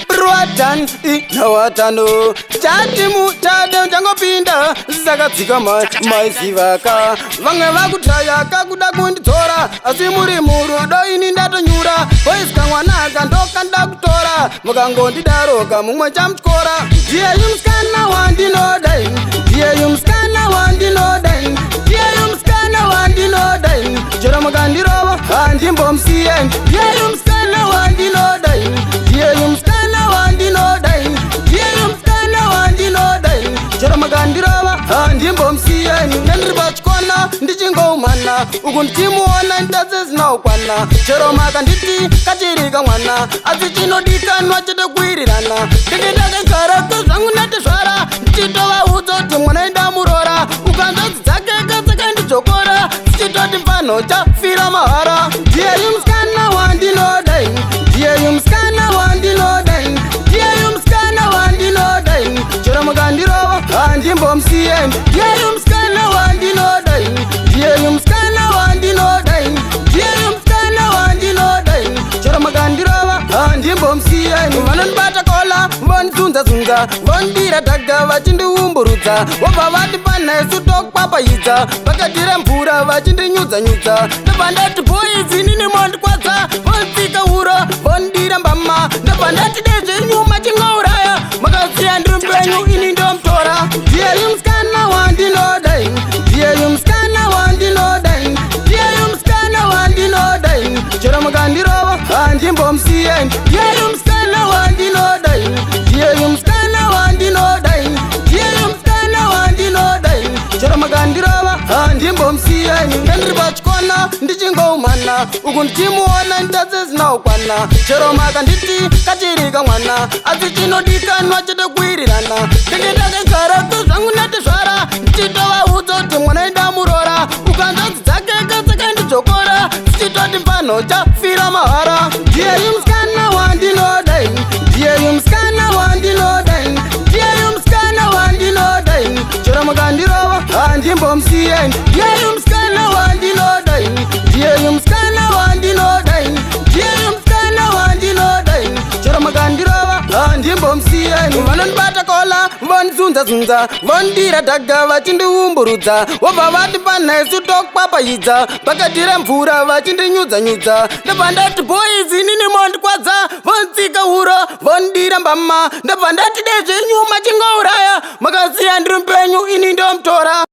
Brwatan inawatano chatimu chade changopinda zakatsika maizivaka vamwe vakutaya kakuda kunditora asi muri murudo ini ndatonyura poisika mwanaka ndokanda kutora mukangondidaroka mumwe chamutyora ndiye yumusikana wandinodai ndiye yumusikana wandinodai ndiye yumusikana wandinodai chero mukandirova handimbomusiyeni ndiye yumusikana wandinodai ndiye yumusikana wandinodai ndiye yumusikana wandinodai chero mukandirova handimbomusiyeni nendiri pachikona ndichingoumana uku ndichimuona ndadzezinaukwana chero makanditi kachirika mwana asi chinodikanwa chete kuirirana ndenge ndakagara kozvangu natezvara ndichitovaudza kuti mwana indamurora ukanzodzi dzake katsakandijokora sichitoti mfano chafira mahara ndiye yumusikana wandinodai ndiye yumusikana wandinodai ndiye yumusikana wandinodai chero mukandirova handimbomusiyeni ndiye yumusikana wandinodai ndiye yumusikana wandinodai ndiye yumusikana wandinodai chero mukandirova handimbomusiyeni vanondibata kola vonzunza vondira dhaga vachindiumburudza vobva vati panhaisu tokwapaidza vakatire mvura vachindinyudza ndobva ndati boizi nini mondikwadza vontsika uro vondira mbama ndobva ndati dezvenyuma chingauraya makasiya ndiri mpenyu ini ndomutora ndiye yumusikana wandinodai ndiye yumusikana wandinodai ndiye yumusikana wandinodai chero mukandirova handimbomusiyeni ndiye yumusikana wandinodai ndiye yumusikana wandinodai ndiye yumusikana wandinodai chero mukandirova handimbomusiyeni nendiri pachikona ndichingoumana uku ndichimuona ndadzezinaukwana chero makanditi kachirika mwana asi chinodikanwa chete kuirirana ndenge ndakagara kozvangu natezvara ndichitovaudza kuti mwana indamurora ukanzodzi dzake katsakandijokora sichitoti mfano chafira mahara ndiye yumusikana wandinodai ndiye yumusikana wandinodai ndiye yumusikana wandinodai chero mukandirova handimbomusiyeni ndiye yumusikana wandinodai ndiye yumusikana wandinodai ndiye yumusikana wandinodai chero mukandirova handimbomusiyeni vanondibata kola vonzunza vondira dhaga vachindiumburudza vobva vati panhaisu tokwapaidza vakatire mvura vachindinyudza ndobva ndati boizi nini mondikwadza vontsika uro vondira mbama ndobva ndati dezvenyuma chingauraya makasiya ndiri mpenyu ini ndomutora